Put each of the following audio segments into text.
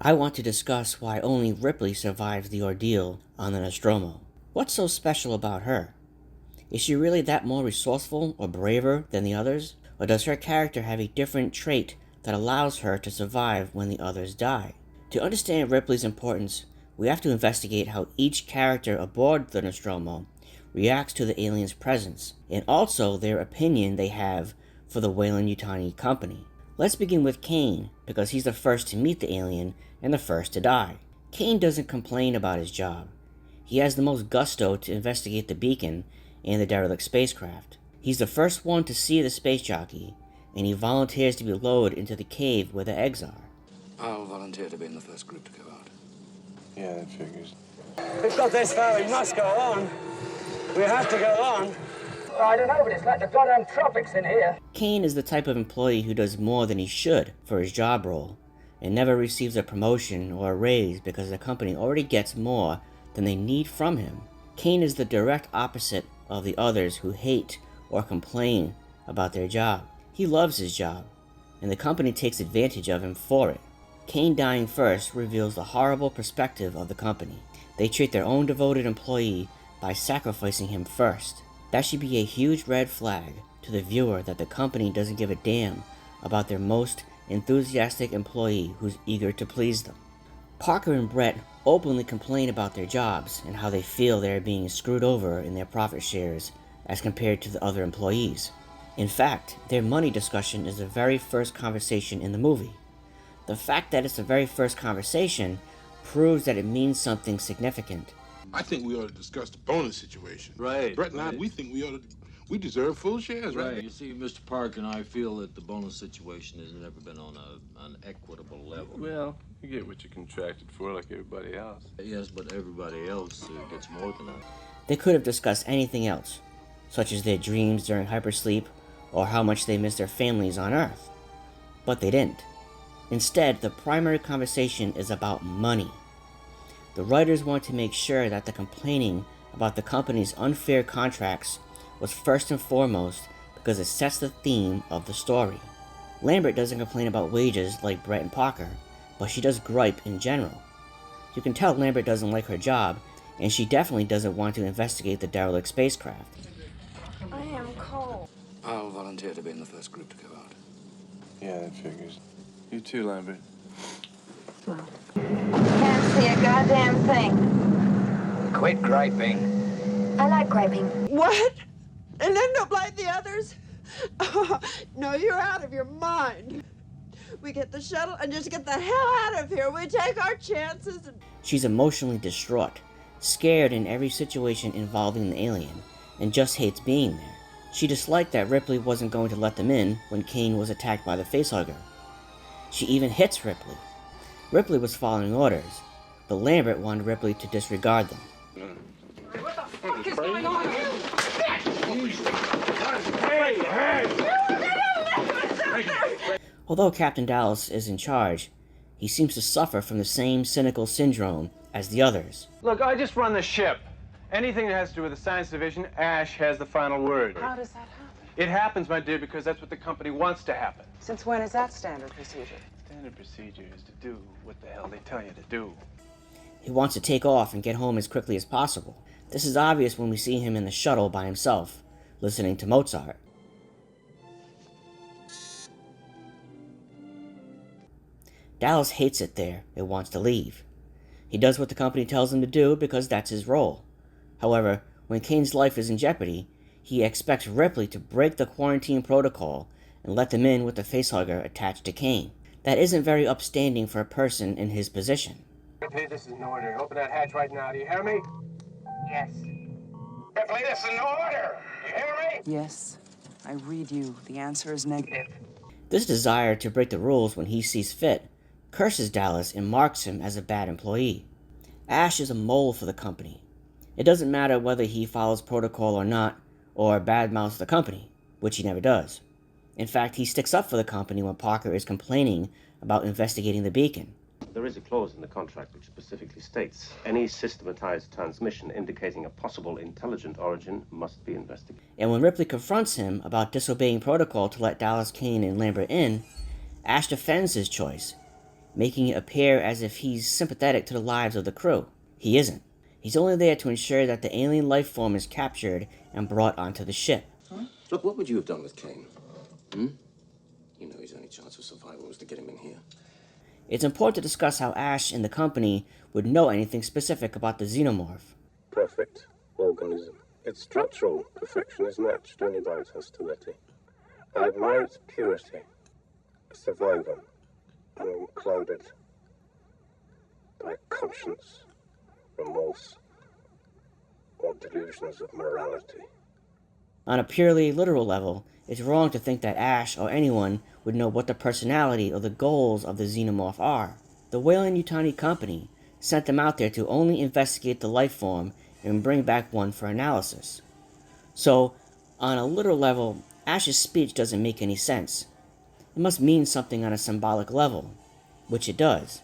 I want to discuss why only Ripley survives the ordeal on the Nostromo. What's so special about her? Is she really that more resourceful or braver than the others? Or does her character have a different trait that allows her to survive when the others die? To understand Ripley's importance, we have to investigate how each character aboard the Nostromo reacts to the aliens' presence, and also their opinion they have for the Weyland-Yutani Company. Let's begin with Kane, because he's the first to meet the alien and the first to die. Kane doesn't complain about his job. He has the most gusto to investigate the beacon and the derelict spacecraft. He's the first one to see the space jockey, and he volunteers to be lowered into the cave where the eggs are. I'll volunteer to be in the first group to go out. Yeah, that figures. We've got this far, we must go on. We have to go on. I don't know, but it's like the goddamn tropics in here. Kane is the type of employee who does more than he should for his job role, and never receives a promotion or a raise because the company already gets more than they need from him. Kane is the direct opposite of the others who hate or complain about their job. He loves his job, and the company takes advantage of him for it. Kane dying first reveals the horrible perspective of the company. They treat their own devoted employee by sacrificing him first. That should be a huge red flag to the viewer that the company doesn't give a damn about their most enthusiastic employee who's eager to please them. Parker and Brett openly complain about their jobs and how they feel they are being screwed over in their profit shares as compared to the other employees. In fact, their money discussion is the very first conversation in the movie. The fact that it's the very first conversation proves that it means something significant. I think we ought to discuss the bonus situation. Right. Brett and I, we think we deserve full shares, right? You see, Mr. Park and I feel that the bonus situation has never been on an equitable level. Well, you get what you contracted for like everybody else. Yes, but everybody else gets more than that. They could have discussed anything else, such as their dreams during hypersleep or how much they miss their families on Earth. But they didn't. Instead, the primary conversation is about money. The writers want to make sure that the complaining about the company's unfair contracts was first and foremost because it sets the theme of the story. Lambert doesn't complain about wages like Brett and Parker, but she does gripe in general. You can tell Lambert doesn't like her job, and she definitely doesn't want to investigate the derelict spacecraft. I am cold. I'll volunteer to be in the first group to go out. Yeah, that figures. You too, Lambert. Can't see a goddamn thing. Quit griping. I like griping. What? And end up like the others? No, you're out of your mind. We get the shuttle and just get the hell out of here. We take our chances and... She's emotionally distraught, scared in every situation involving the alien, and just hates being there. She disliked that Ripley wasn't going to let them in when Kane was attacked by the facehugger. She even hits Ripley. Ripley was following orders, but Lambert wanted Ripley to disregard them. What the fuck is going on here? Although Captain Dallas is in charge, he seems to suffer from the same cynical syndrome as the others. Look, I just run the ship. Anything that has to do with the science division, Ash has the final word. How does that happen? It happens, my dear, because that's what the company wants to happen. Since when is that standard procedure? Standard procedure is to do what the hell they tell you to do. He wants to take off and get home as quickly as possible. This is obvious when we see him in the shuttle by himself, listening to Mozart. Dallas hates it there and wants to leave. He does what the company tells him to do because that's his role. However, when Kane's life is in jeopardy, he expects Ripley to break the quarantine protocol and let them in with the facehugger attached to Kane. That isn't very upstanding for a person in his position. Ripley, this is an order. Open that hatch right now. Do you hear me? Yes. Ripley, this is an order. You hear me? Yes, I read you. The answer is negative. This desire to break the rules when he sees fit curses Dallas and marks him as a bad employee. Ash is a mole for the company. It doesn't matter whether he follows protocol or not, or badmouths the company, which he never does. In fact, he sticks up for the company when Parker is complaining about investigating the beacon. There is a clause in the contract which specifically states any systematized transmission indicating a possible intelligent origin must be investigated. And when Ripley confronts him about disobeying protocol to let Dallas, Kane, and Lambert in, Ash defends his choice. making it appear as if he's sympathetic to the lives of the crew. He isn't. He's only there to ensure that the alien life form is captured and brought onto the ship. Look, what would you have done with Kane? You know his only chance of survival was to get him in here. It's important to discuss how Ash and the company would know anything specific about the xenomorph. Perfect organism. Its structural perfection is matched only by its hostility. I admire its purity, survival, unclouded by conscience, remorse, or delusions of morality. On a purely literal level, it's wrong to think that Ash or anyone would know what the personality or the goals of the xenomorph are. The Weyland-Yutani company sent them out there to only investigate the life form and bring back one for analysis. So, on a literal level, Ash's speech doesn't make any sense. It must mean something on a symbolic level, which it does.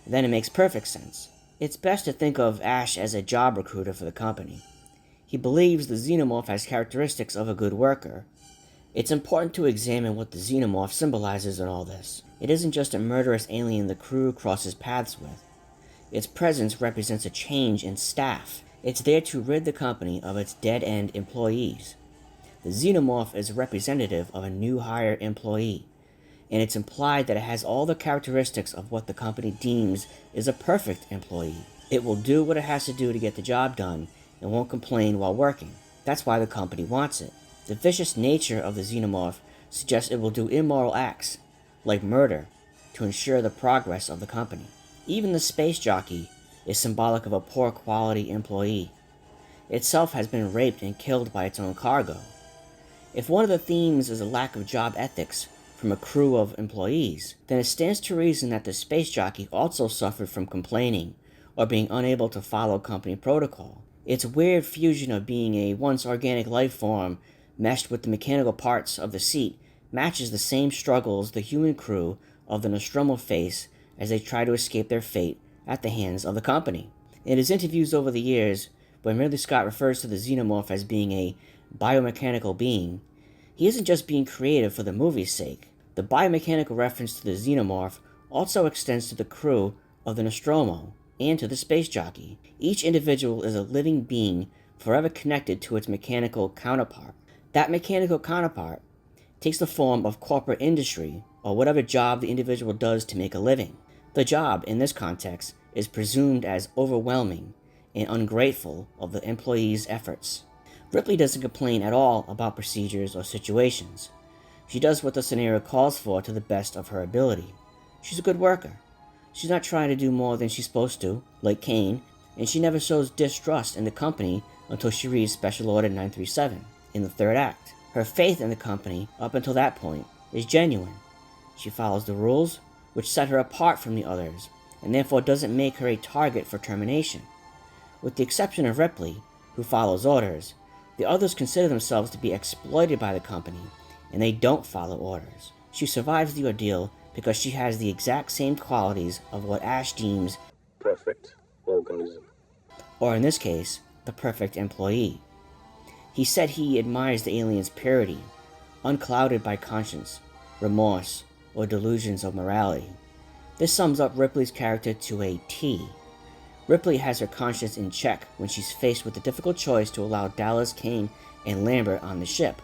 Then it makes perfect sense. It's best to think of Ash as a job recruiter for the company. He believes the xenomorph has characteristics of a good worker. It's important to examine what the xenomorph symbolizes in all this. It isn't just a murderous alien the crew crosses paths with. Its presence represents a change in staff. It's there to rid the company of its dead-end employees. The xenomorph is representative of a new hire employee, and it's implied that it has all the characteristics of what the company deems is a perfect employee. It will do what it has to do to get the job done and won't complain while working. That's why the company wants it. The vicious nature of the xenomorph suggests it will do immoral acts, like murder, to ensure the progress of the company. Even the space jockey is symbolic of a poor quality employee. Itself has been raped and killed by its own cargo. If one of the themes is a lack of job ethics from a crew of employees, then it stands to reason that the space jockey also suffered from complaining or being unable to follow company protocol. Its weird fusion of being a once organic life form meshed with the mechanical parts of the seat matches the same struggles the human crew of the Nostromo face as they try to escape their fate at the hands of the company. In his interviews over the years, when Ridley Scott refers to the xenomorph as being a biomechanical being, he isn't just being creative for the movie's sake. The biomechanical reference to the xenomorph also extends to the crew of the Nostromo and to the space jockey. Each individual is a living being forever connected to its mechanical counterpart. That mechanical counterpart takes the form of corporate industry or whatever job the individual does to make a living. The job, in this context, is presumed as overwhelming and ungrateful of the employee's efforts. Ripley doesn't complain at all about procedures or situations. She does what the scenario calls for to the best of her ability. She's a good worker. She's not trying to do more than she's supposed to, like Kane, and she never shows distrust in the company until she reads Special Order 937 in the third act. Her faith in the company, up until that point, is genuine. She follows the rules, which set her apart from the others, and therefore doesn't make her a target for termination. With the exception of Ripley, who follows orders, the others consider themselves to be exploited by the company, and they don't follow orders. She survives the ordeal because she has the exact same qualities of what Ash deems perfect organism. Or in this case, the perfect employee. He said he admires the alien's purity, unclouded by conscience, remorse, or delusions of morality. This sums up Ripley's character to a T. Ripley has her conscience in check when she's faced with the difficult choice to allow Dallas, Kane, and Lambert on the ship,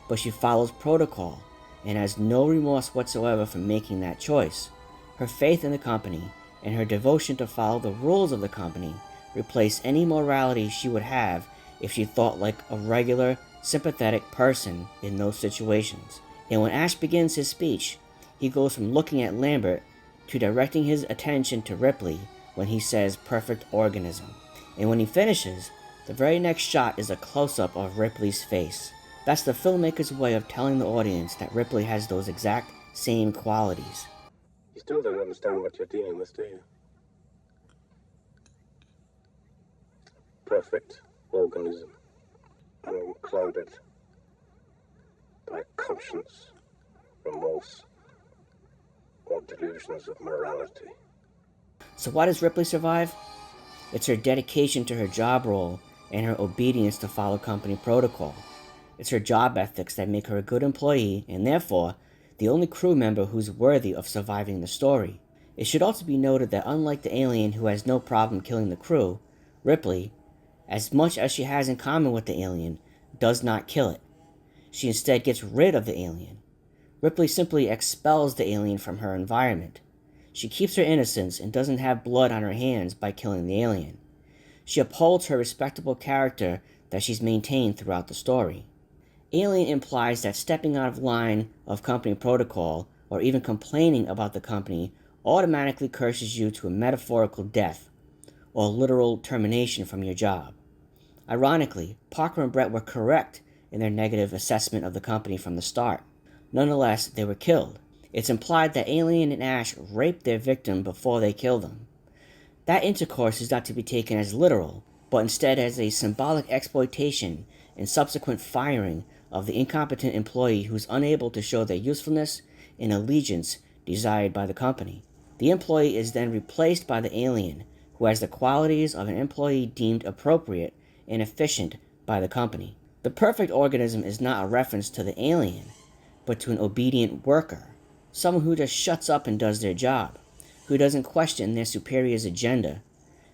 but she follows protocol and has no remorse whatsoever for making that choice. Her faith in the company and her devotion to follow the rules of the company replace any morality she would have if she thought like a regular, sympathetic person in those situations. And when Ash begins his speech, he goes from looking at Lambert to directing his attention to Ripley when he says perfect organism. And when he finishes, the very next shot is a close-up of Ripley's face. That's the filmmaker's way of telling the audience that Ripley has those exact same qualities. You still don't understand what you're dealing with, do you? Perfect organism, unclouded by conscience, remorse, or delusions of morality. So why does Ripley survive? It's her dedication to her job role and her obedience to follow company protocol. It's her job ethics that make her a good employee and therefore the only crew member who's worthy of surviving the story. It should also be noted that unlike the alien who has no problem killing the crew, Ripley, as much as she has in common with the alien, does not kill it. She instead gets rid of the alien. Ripley simply expels the alien from her environment. She keeps her innocence and doesn't have blood on her hands by killing the alien. She upholds her respectable character that she's maintained throughout the story. Alien implies that stepping out of line of company protocol or even complaining about the company automatically curses you to a metaphorical death or literal termination from your job. Ironically, Parker and Brett were correct in their negative assessment of the company from the start. Nonetheless, they were killed. It's implied that Alien and Ash raped their victim before they killed them. That intercourse is not to be taken as literal, but instead as a symbolic exploitation and subsequent firing of the incompetent employee who's unable to show their usefulness and allegiance desired by the company. The employee is then replaced by the alien, who has the qualities of an employee deemed appropriate and efficient by the company. The perfect organism is not a reference to the alien, but to an obedient worker, someone who just shuts up and does their job, who doesn't question their superior's agenda,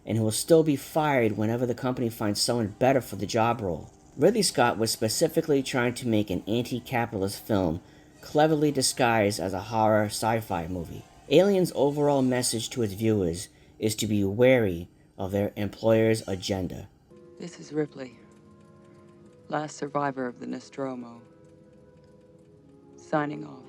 and who will still be fired whenever the company finds someone better for the job role. Ridley Scott was specifically trying to make an anti-capitalist film cleverly disguised as a horror sci-fi movie. Alien's overall message to its viewers is to be wary of their employer's agenda. This is Ripley, last survivor of the Nostromo. Signing off.